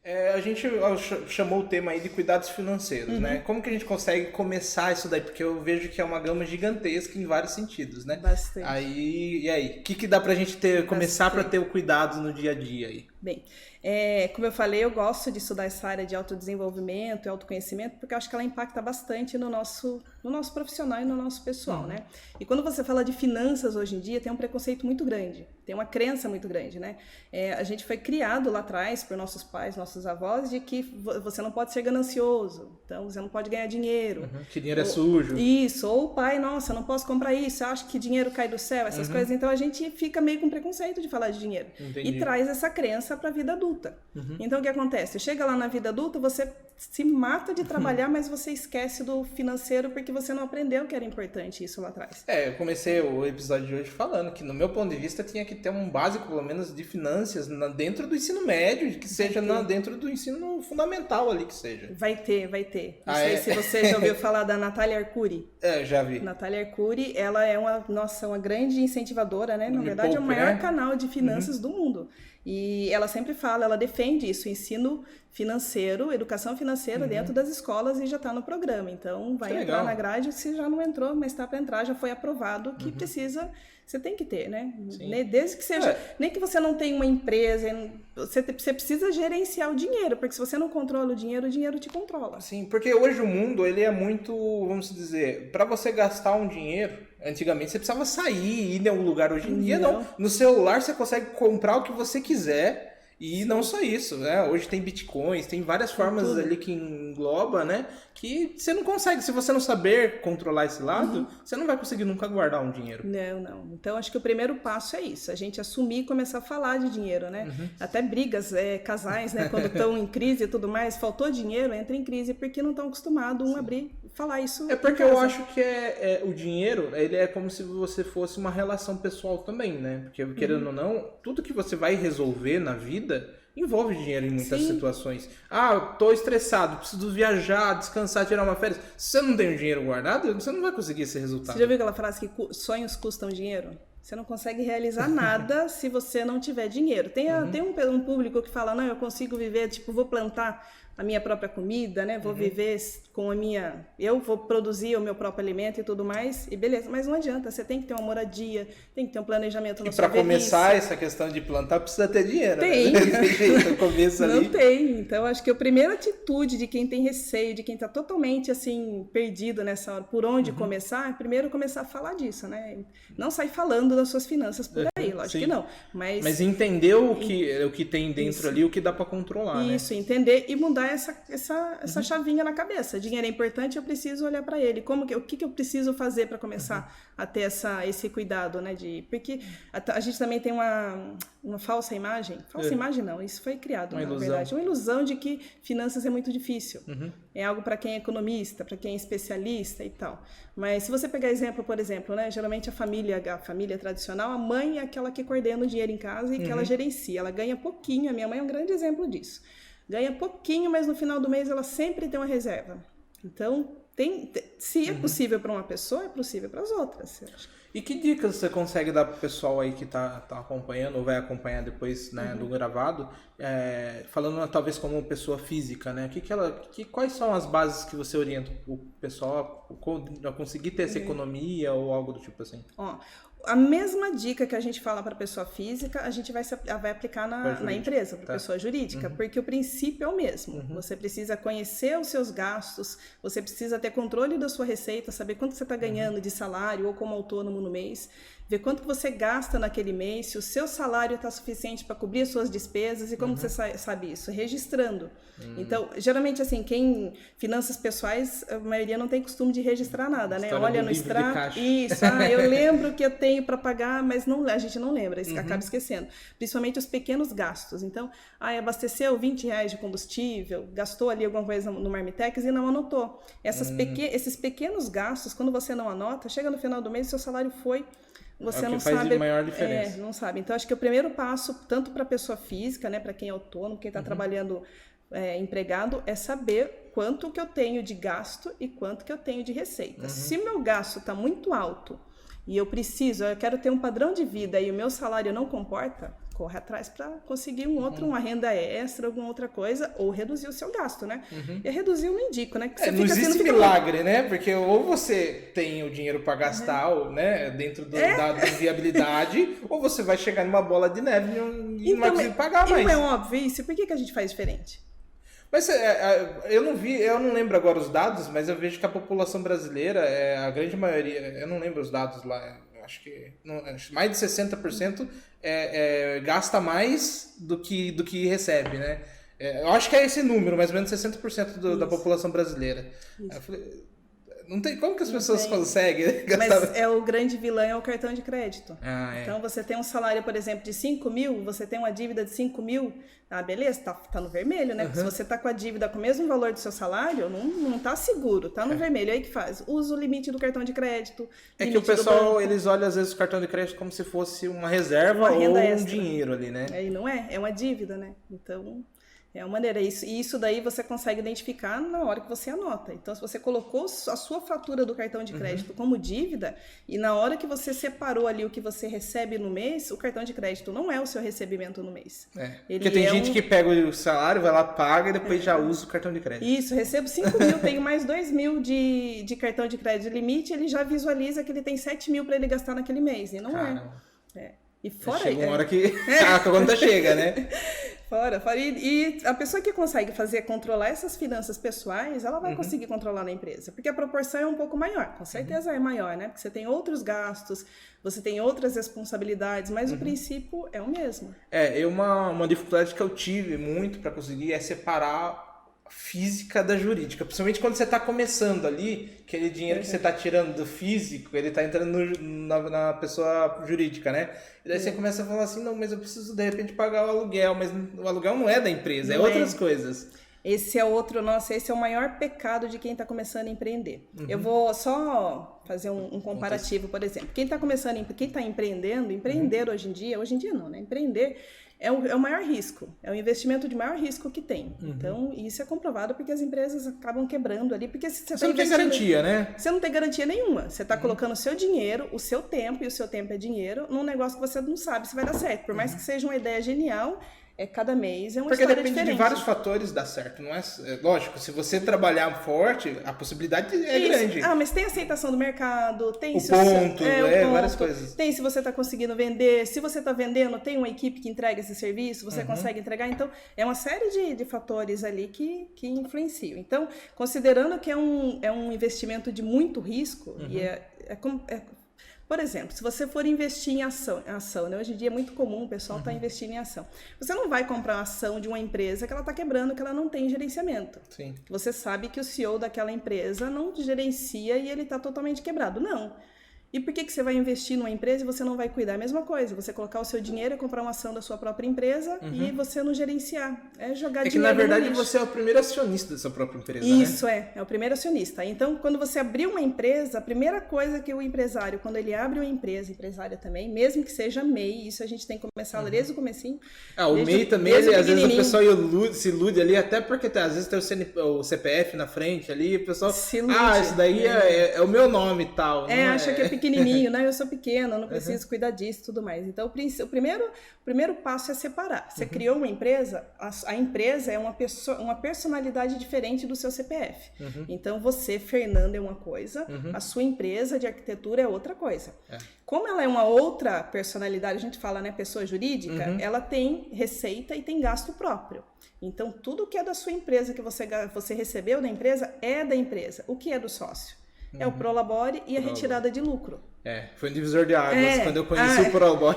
A gente chamou o tema aí de cuidados financeiros, né? Como que a gente consegue começar isso daí? Porque eu vejo que é uma gama gigantesca em vários sentidos, né? Bastante. E aí? O que dá pra gente começar para ter o cuidado no dia a dia aí? Bem, como eu falei, eu gosto de estudar essa área de autodesenvolvimento e autoconhecimento, porque eu acho que ela impacta bastante no nosso profissional e no nosso pessoal, né? E quando você fala de finanças hoje em dia, tem um preconceito muito grande, tem uma crença muito grande, né? A gente foi criado lá atrás por nossos pais, nossos avós, de que você não pode ser ganancioso, então você não pode ganhar dinheiro. Que dinheiro é sujo. Isso, ou o pai, nossa, não posso comprar isso, eu acho que dinheiro cai do céu, essas coisas. Então a gente fica meio com preconceito de falar de dinheiro. Entendi. E traz essa crença para a vida adulta. Então o que acontece? Chega lá na vida adulta, você se mata de trabalhar, mas você esquece do financeiro porque você não aprendeu que era importante isso lá atrás. Eu comecei o episódio de hoje falando que, no meu ponto de vista, tinha que ter um básico, pelo menos, de finanças dentro do ensino médio, que seja dentro do ensino fundamental ali, que seja. Vai ter. Não sei se você já ouviu falar da Natália Arcuri. Já vi. Natália Arcuri, ela é uma grande incentivadora, né? Na verdade, é o maior canal de finanças do mundo. E ela sempre fala, ela defende isso, ensino financeiro, educação financeira dentro das escolas e já está no programa. Então, vai entrar na grade, se já não entrou, mas está para entrar, já foi aprovado que precisa, você tem que ter, né? Sim. Desde que seja, nem que você não tenha uma empresa, você precisa gerenciar o dinheiro, porque se você não controla o dinheiro te controla. Sim, porque hoje o mundo, ele é muito, vamos dizer, para você gastar um dinheiro, antigamente você precisava sair, ir em algum lugar. Hoje em dia não. No celular você consegue comprar o que você quiser. E não só isso, né? Hoje tem bitcoins, tem várias formas ali que engloba, né? Que você não consegue, se você não saber controlar esse lado, você não vai conseguir nunca guardar um dinheiro. Não. Então, acho que o primeiro passo é isso, a gente assumir e começar a falar de dinheiro, né? Até brigas, casais, né? Quando estão em crise e tudo mais, faltou dinheiro, entra em crise porque não estão acostumados a falar isso. Porque eu acho que o dinheiro, ele é como se você fosse uma relação pessoal também, né? Porque, querendo ou não, tudo que você vai resolver na vida envolve dinheiro em muitas situações. Tô estressado, preciso viajar, descansar, tirar uma férias. Se você não tem o dinheiro guardado, você não vai conseguir esse resultado. Você já viu aquela frase que sonhos custam dinheiro? Você não consegue realizar nada se você não tiver dinheiro. Tem um público que fala, não, eu consigo viver, vou plantar a minha própria comida, né? Vou viver com eu vou produzir o meu próprio alimento e tudo mais, e beleza, mas não adianta, você tem que ter uma moradia, tem que ter um planejamento na sua velhice. E para começar essa questão de plantar, precisa ter dinheiro, tem. Né? Desse jeito, no começo ali. Não tem, então acho que a primeira atitude de quem tem receio, de quem está totalmente assim, perdido nessa hora, por onde começar, é primeiro começar a falar disso, né? Não sair falando das suas finanças por aí, lógico que não. Mas entender o que tem dentro ali, o que dá para controlar, né? Isso, entender e mudar essa chavinha na cabeça. Dinheiro é importante, eu preciso olhar para ele. O que eu preciso fazer para começar a ter esse cuidado, né? Porque a gente também tem uma falsa imagem. Falsa imagem não, isso foi criado, na verdade. Uma ilusão de que finanças é muito difícil. É algo para quem é economista, para quem é especialista e tal. Mas se você pegar por exemplo, né? Geralmente a família tradicional, a mãe é aquela que coordena o dinheiro em casa e que ela gerencia. Ela ganha pouquinho, a minha mãe é um grande exemplo disso. Ganha pouquinho, mas no final do mês ela sempre tem uma reserva. Então, se é possível para uma pessoa, é possível para as outras. E que dicas você consegue dar para o pessoal aí que tá acompanhando ou vai acompanhar depois, né, do gravado, falando talvez como pessoa física, né? Quais são as bases que você orienta o pessoal a conseguir ter essa economia ou algo do tipo assim? A mesma dica que a gente fala para pessoa física, a gente vai aplicar na empresa, para pessoa jurídica, porque o princípio é o mesmo. Você precisa conhecer os seus gastos, você precisa ter controle da sua receita, saber quanto você está ganhando de salário ou como autônomo no mês, ver quanto que você gasta naquele mês, se o seu salário está suficiente para cobrir as suas despesas e como você sabe isso? Registrando. Então, geralmente assim, finanças pessoais, a maioria não tem costume de registrar nada, né? Olha no extrato, isso, eu lembro que eu tenho para pagar, mas a gente não lembra, acaba esquecendo. Principalmente os pequenos gastos. Então, abasteceu R$20 de combustível, gastou ali alguma coisa no Marmitex e não anotou. Esses pequenos gastos, quando você não anota, chega no final do mês e seu salário foi... Você não sabe. Faz maior diferença. Não sabe. Então, acho que o primeiro passo, tanto para a pessoa física, né, para quem é autônomo, quem está trabalhando empregado, é saber quanto que eu tenho de gasto e quanto que eu tenho de receita. Se meu gasto está muito alto e eu quero ter um padrão de vida e o meu salário não comporta, corre atrás para conseguir uma renda extra, alguma outra coisa, ou reduzir o seu gasto, né? E reduzir eu não indico, né? Você não existe milagre, né? Porque ou você tem o dinheiro para gastar, né, dentro da viabilidade, ou você vai chegar numa bola de neve e não vai conseguir pagar mais. Não é óbvio isso? Por que a gente faz diferente? Mas eu não lembro agora os dados, mas eu vejo que a população brasileira, a grande maioria, eu não lembro os dados lá, acho que mais de 60% gasta mais do que recebe, né? Eu acho que é esse número, mais ou menos 60% da população brasileira. Eu falei, não tem como que as pessoas conseguem gastar? Mas o grande vilão é o cartão de crédito. Então você tem um salário, por exemplo, de 5 mil, você tem uma dívida de 5 mil, beleza, tá no vermelho, né? Se você tá com a dívida com o mesmo valor do seu salário, não tá seguro, tá no vermelho. Aí que faz? Usa o limite do cartão de crédito. É que o pessoal, eles olham às vezes o cartão de crédito como se fosse uma reserva ou um dinheiro ali, né? Aí não é uma dívida, né? Então... é uma maneira, e isso daí você consegue identificar na hora que você anota. Então, se você colocou a sua fatura do cartão de crédito como dívida, e na hora que você separou ali o que você recebe no mês, o cartão de crédito não é o seu recebimento no mês. Porque tem gente que pega o salário, vai lá, paga e depois já usa o cartão de crédito. Isso, recebo 5 mil, tenho mais 2 mil de cartão de crédito de limite, ele já visualiza que ele tem 7 mil para ele gastar naquele mês, e não é. E fora chega uma hora que a conta chega, né? Fora. E a pessoa que consegue controlar essas finanças pessoais, ela vai conseguir controlar na empresa. Porque a proporção é um pouco maior. Com certeza é maior, né? Porque você tem outros gastos, você tem outras responsabilidades, mas o princípio é o mesmo. Uma dificuldade que eu tive muito para conseguir é separar física da jurídica, principalmente quando você está começando ali, aquele dinheiro que você está tirando do físico, ele está entrando na pessoa jurídica, né? E daí você começa a falar assim, não, mas eu preciso de repente pagar o aluguel, mas o aluguel não é da empresa, é outras coisas. Esse é o maior pecado de quem está começando a empreender. Eu vou só fazer um comparativo, por exemplo. Quem está empreendendo, empreender hoje em dia não, né? Empreender é o maior risco, é o investimento de maior risco que tem. Então, isso é comprovado porque as empresas acabam quebrando ali, porque você não tem garantia, né? Você não tem garantia nenhuma. Você está colocando o seu dinheiro, o seu tempo, e o seu tempo é dinheiro, num negócio que você não sabe se vai dar certo. Por mais que seja uma ideia genial, cada mês é uma história diferente. Porque depende de vários fatores dar certo, não é? Lógico, se você trabalhar forte, a possibilidade é grande. Mas tem aceitação do mercado, tem várias coisas. Tem se você está conseguindo vender, se você está vendendo, tem uma equipe que entrega esse serviço, você consegue entregar. Então, é uma série de fatores ali que influenciam. Então, considerando que é um investimento de muito risco, por exemplo, se você for investir em ação, né? Hoje em dia é muito comum o pessoal estar investindo em ação. Você não vai comprar uma ação de uma empresa que ela está quebrando, que ela não tem gerenciamento. Sim. Você sabe que o CEO daquela empresa não gerencia e ele está totalmente quebrado. Não. E por que você vai investir numa empresa e você não vai cuidar? A mesma coisa, você colocar o seu dinheiro e comprar uma ação da sua própria empresa e você não gerenciar. É jogar dinheiro no lixo. É que, na verdade, você é o primeiro acionista da sua própria empresa, Isso, né? É o primeiro acionista. Então, quando você abrir uma empresa, a primeira coisa que o empresário, quando ele abre uma empresa, empresária também, mesmo que seja MEI, isso a gente tem que começar desde o comecinho. O MEI também, às vezes o pessoal se ilude ali, até porque às vezes tem o CPF na frente ali, o pessoal, isso daí é o meu nome e tal. Acha que é pequenininho, né? Eu sou pequena, não preciso cuidar disso e tudo mais. Então, o primeiro passo é separar. Você criou uma empresa, a empresa é uma personalidade diferente do seu CPF. Então, você, Fernanda, é uma coisa, a sua empresa de arquitetura é outra coisa. Como ela é uma outra personalidade, a gente fala, né, pessoa jurídica, ela tem receita e tem gasto próprio. Então, tudo que é da sua empresa, que você recebeu da empresa, é da empresa. O que é do sócio? É o Prolabore e a retirada de lucro. Foi um divisor de águas quando eu conheci o Prolabore.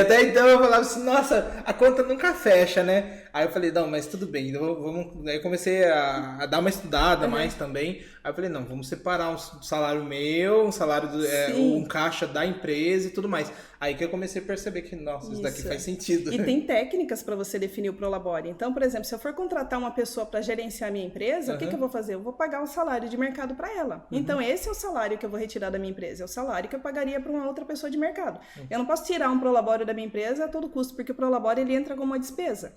Até então eu falava assim, nossa, a conta nunca fecha, né? Aí eu falei, não, mas tudo bem, vamos... Aí eu comecei a dar uma estudada mais também. Aí eu falei, não, vamos separar um salário meu, um salário, um caixa da empresa e tudo mais. Aí que eu comecei a perceber que, nossa, isso daqui faz sentido. E tem técnicas para você definir o Prolabore. Então, por exemplo, se eu for contratar uma pessoa para gerenciar a minha empresa, o que eu vou fazer? Eu vou pagar um salário de mercado para ela. Então, esse é o salário que eu vou retirar da minha empresa, é o salário salário que eu pagaria para uma outra pessoa de mercado. Eu não posso tirar um prolabore da minha empresa a todo custo, porque o prolabore ele entra como uma despesa.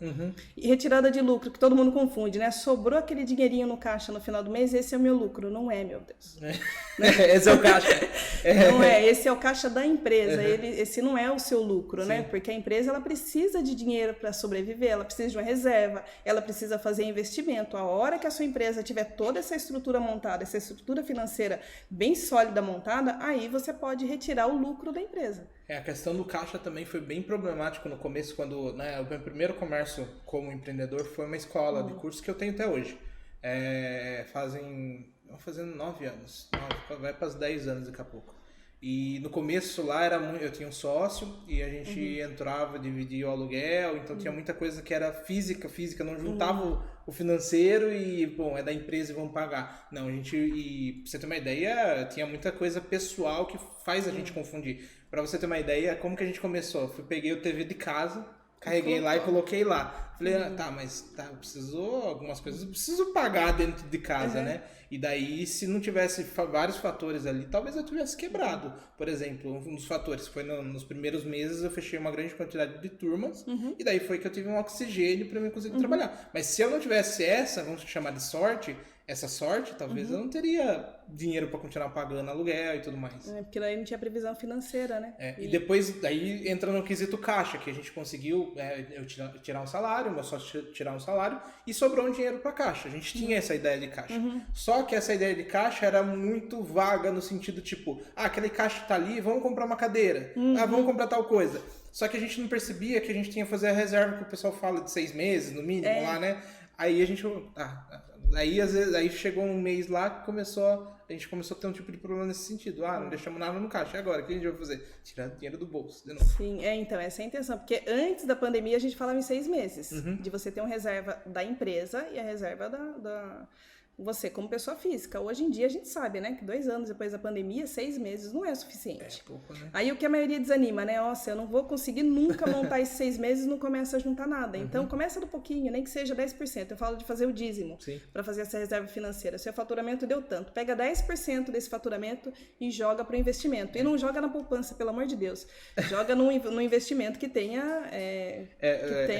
E retirada de lucro, que todo mundo confunde, né? Sobrou aquele dinheirinho no caixa no final do mês, esse é o meu lucro. Não é, meu Deus. Esse é o caixa. Não é, esse é o caixa da empresa. Esse não é o seu lucro, né? Porque a empresa ela precisa de dinheiro para sobreviver, ela precisa de uma reserva, ela precisa fazer investimento. A hora que a sua empresa tiver toda essa estrutura montada, essa estrutura financeira bem sólida montada, aí você pode retirar o lucro da empresa. A questão do caixa também foi bem problemático no começo, quando, né, o meu primeiro comércio como empreendedor foi uma escola de curso que eu tenho até hoje. Vão fazendo 9 anos, vai para os 10 anos daqui a pouco. E no começo lá eu tinha um sócio e a gente entrava, dividia o aluguel, então tinha muita coisa que era física, não juntava o financeiro e, bom, é da empresa e vamos pagar. Não, e pra você ter uma ideia, tinha muita coisa pessoal que faz a gente confundir. Pra você ter uma ideia, como que a gente começou? Peguei o TV de casa, carreguei lá e coloquei lá. Falei, algumas coisas eu preciso pagar dentro de casa, né? E daí, se não tivesse vários fatores ali, talvez eu tivesse quebrado. Por exemplo, um dos fatores foi nos primeiros meses eu fechei uma grande quantidade de turmas e daí foi que eu tive um oxigênio para eu conseguir trabalhar. Mas se eu não tivesse vamos chamar de sorte, essa sorte, talvez eu não teria dinheiro para continuar pagando aluguel e tudo mais. Porque daí não tinha previsão financeira, né? E depois, daí entra no quesito caixa, que a gente conseguiu eu tirar um salário, meu sócio tirar um salário, e sobrou um dinheiro para caixa. A gente tinha essa ideia de caixa. Só que essa ideia de caixa era muito vaga no sentido tipo, aquele caixa tá ali, vamos comprar uma cadeira, vamos comprar tal coisa. Só que a gente não percebia que a gente tinha que fazer a reserva que o pessoal fala de 6 meses, no mínimo, lá, né? Aí a gente... Aí, às vezes, aí chegou um mês lá que a gente começou a ter um tipo de problema nesse sentido. Não deixamos nada no caixa. E agora, o que a gente vai fazer? Tirar dinheiro do bolso, de novo. Sim, então, essa é a intenção. Porque antes da pandemia, a gente falava em 6 meses. De você ter uma reserva da empresa e a reserva da você como pessoa física. Hoje em dia, a gente sabe, né? Que 2 anos depois da pandemia, 6 meses não é suficiente. Pouco, né? Aí o que a maioria desanima, né? Nossa, eu não vou conseguir nunca montar esses 6 meses e não começa a juntar nada. Então, começa do pouquinho, nem que seja 10%. Eu falo de fazer o dízimo para fazer essa reserva financeira. Seu faturamento deu tanto. Pega 10% desse faturamento e joga para o investimento. E não joga na poupança, pelo amor de Deus. Joga no investimento que tenha,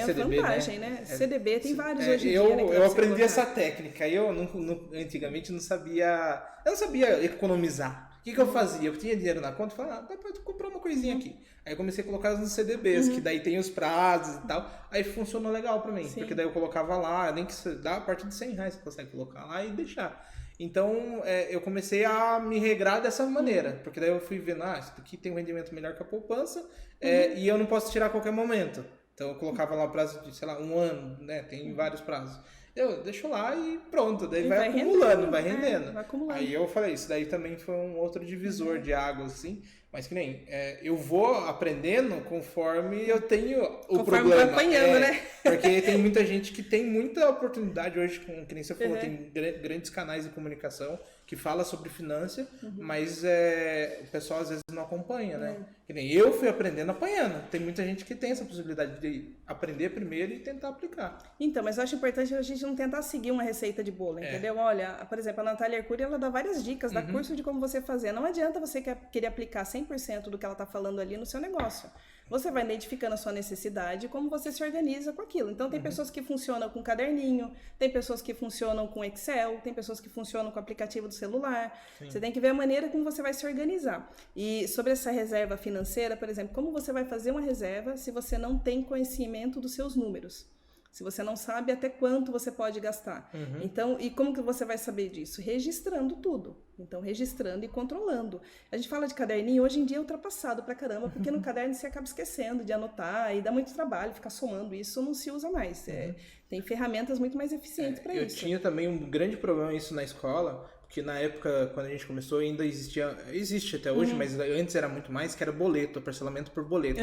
CDB, vantagem, né? CDB tem vários hoje em dia. Eu aprendi essa técnica. Antigamente não sabia economizar. O que eu fazia? Eu tinha dinheiro na conta e falava, dá pra comprar uma coisinha aqui. Aí eu comecei a colocar nos CDBs, que daí tem os prazos e tal. Aí funcionou legal pra mim, porque daí eu colocava lá, nem que dá a partir de R$100 você consegue colocar lá e deixar. Então eu comecei a me regrar dessa maneira, porque daí eu fui vendo, isso daqui tem um rendimento melhor que a poupança, e eu não posso tirar a qualquer momento. Então eu colocava lá o prazo de, sei lá, 1 ano, né? Tem vários prazos. Eu deixo lá e pronto, daí vai acumulando, vai rendendo. Vai acumulando. Aí eu falei, isso daí também foi um outro divisor de águas, assim, mas que nem, eu vou aprendendo conforme eu tenho o problema. Vai apanhando, né? Porque tem muita gente que tem muita oportunidade hoje, que nem você falou, tem grandes canais de comunicação que fala sobre finança, mas o pessoal às vezes não acompanha, né? Que nem eu fui aprendendo apanhando. Tem muita gente que tem essa possibilidade de aprender primeiro e tentar aplicar. Então, mas eu acho importante a gente não tentar seguir uma receita de bolo, entendeu? Olha, por exemplo, a Natália Arcuri, ela dá várias dicas, dá curso de como você fazer. Não adianta você querer aplicar 100% do que ela está falando ali no seu negócio. Você vai identificando a sua necessidade e como você se organiza com aquilo. Então, tem pessoas que funcionam com caderninho, tem pessoas que funcionam com Excel, tem pessoas que funcionam com o aplicativo do celular. Você tem que ver a maneira como você vai se organizar. E sobre essa reserva financeira, por exemplo, como você vai fazer uma reserva se você não tem conhecimento dos seus números? Se você não sabe até quanto você pode gastar. Então, e como que você vai saber disso? Registrando tudo. Então, registrando e controlando. A gente fala de caderninho, hoje em dia é ultrapassado pra caramba, porque no caderno você acaba esquecendo de anotar e dá muito trabalho, ficar somando isso não se usa mais. Tem ferramentas muito mais eficientes para isso. Eu tinha também um grande problema isso na escola, porque na época, quando a gente começou, ainda existe até hoje, mas antes era muito mais, que era boleto, parcelamento por boleto.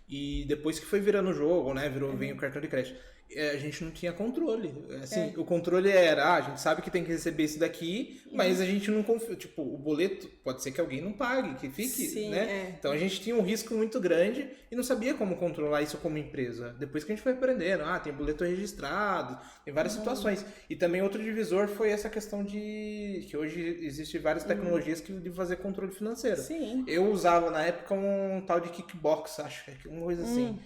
E depois que foi virando o jogo, né, vem o cartão de crédito. a gente não tinha controle. Assim, o controle era, a gente sabe que tem que receber isso daqui, mas a gente não confia. Tipo, o boleto, pode ser que alguém não pague, que fique, né? Então a gente tinha um risco muito grande e não sabia como controlar isso como empresa. Depois que a gente foi aprendendo, tem boleto registrado, tem várias situações. E também outro divisor foi essa questão de que hoje existem várias tecnologias de fazer controle financeiro. Sim. Eu usava na época um tal de Kickbox, acho, uma coisa assim.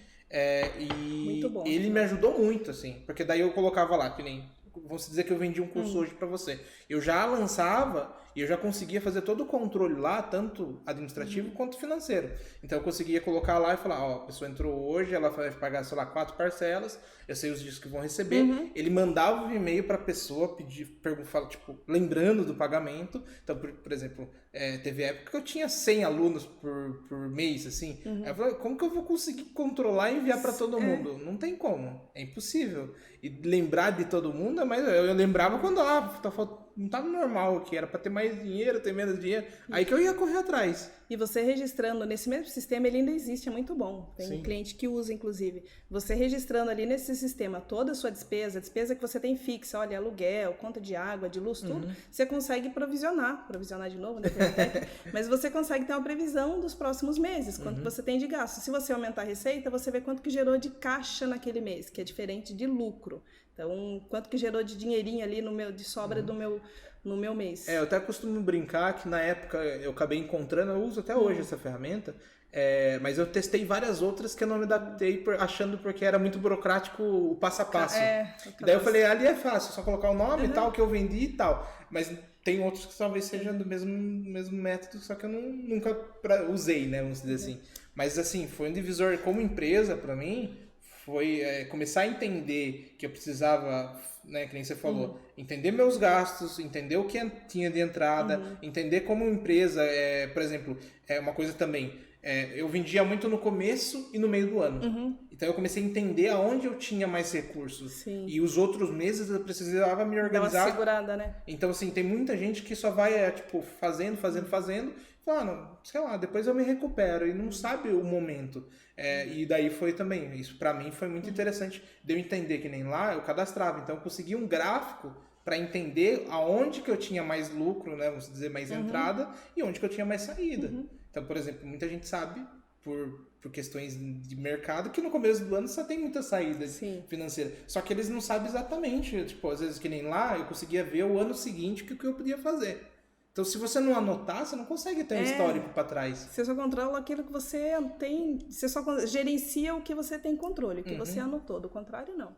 Muito bom. Ele me ajudou muito, assim, porque daí eu colocava lá, que nem, vamos dizer que eu vendi um curso hoje para você. Eu já lançava e eu já conseguia fazer todo o controle lá, tanto administrativo quanto financeiro. Então eu conseguia colocar lá e falar, a pessoa entrou hoje, ela vai pagar, sei lá, 4 parcelas, eu sei os dias que vão receber. Ele mandava um e-mail para a pessoa, tipo, lembrando do pagamento. Então, por exemplo, teve época que eu tinha 100 alunos por mês, assim. Aí eu falei, como que eu vou conseguir controlar e enviar para todo mundo? Não tem como, é impossível. E lembrar de todo mundo, mas eu lembrava quando, não estava normal aqui, era para ter mais dinheiro, ter menos dinheiro. Aí que eu ia correr atrás. E você registrando nesse mesmo sistema, ele ainda existe, é muito bom. Tem cliente que usa, inclusive. Você registrando ali nesse sistema toda a sua despesa, a despesa que você tem fixa, olha, aluguel, conta de água, de luz, tudo, você consegue provisionar de novo, né? Mas você consegue ter uma previsão dos próximos meses, quanto você tem de gasto. Se você aumentar a receita, você vê quanto que gerou de caixa naquele mês, que é diferente de lucro. Então, quanto que gerou de dinheirinho ali de sobra no meu mês. Eu até costumo brincar que na época eu acabei encontrando, eu uso até hoje essa ferramenta, mas eu testei várias outras que eu não me adaptei achando porque era muito burocrático o passo a passo. Daí eu falei, ali é fácil, só colocar o nome e tal, que eu vendi e tal. Mas tem outros que talvez sejam do mesmo método, só que eu nunca usei, né, vamos dizer assim. Mas assim, foi um divisor como empresa para mim, foi começar a entender que eu precisava, né, que nem você falou, entender meus gastos, entender o que tinha de entrada, entender como empresa, por exemplo, uma coisa também, eu vendia muito no começo e no meio do ano. Então eu comecei a entender aonde eu tinha mais recursos. Sim. E os outros meses eu precisava me organizar. Dá uma segurada, né? Então, assim, tem muita gente que só vai, fazendo, falando, sei lá, depois eu me recupero e não sabe o momento. E daí foi também, isso pra mim foi muito interessante de eu entender que nem lá eu cadastrava. Então eu consegui um gráfico para entender aonde que eu tinha mais lucro, né, vamos dizer, mais entrada e onde que eu tinha mais saída. Então, por exemplo, muita gente sabe por questões de mercado que no começo do ano só tem muita saída financeira. Só que eles não sabem exatamente, tipo, às vezes que nem lá eu conseguia ver o ano seguinte o que eu podia fazer. Então, se você não anotar, você não consegue ter um histórico para trás. Você só controla aquilo que você tem, você só gerencia o que você tem controle, o que você anotou, do contrário, não.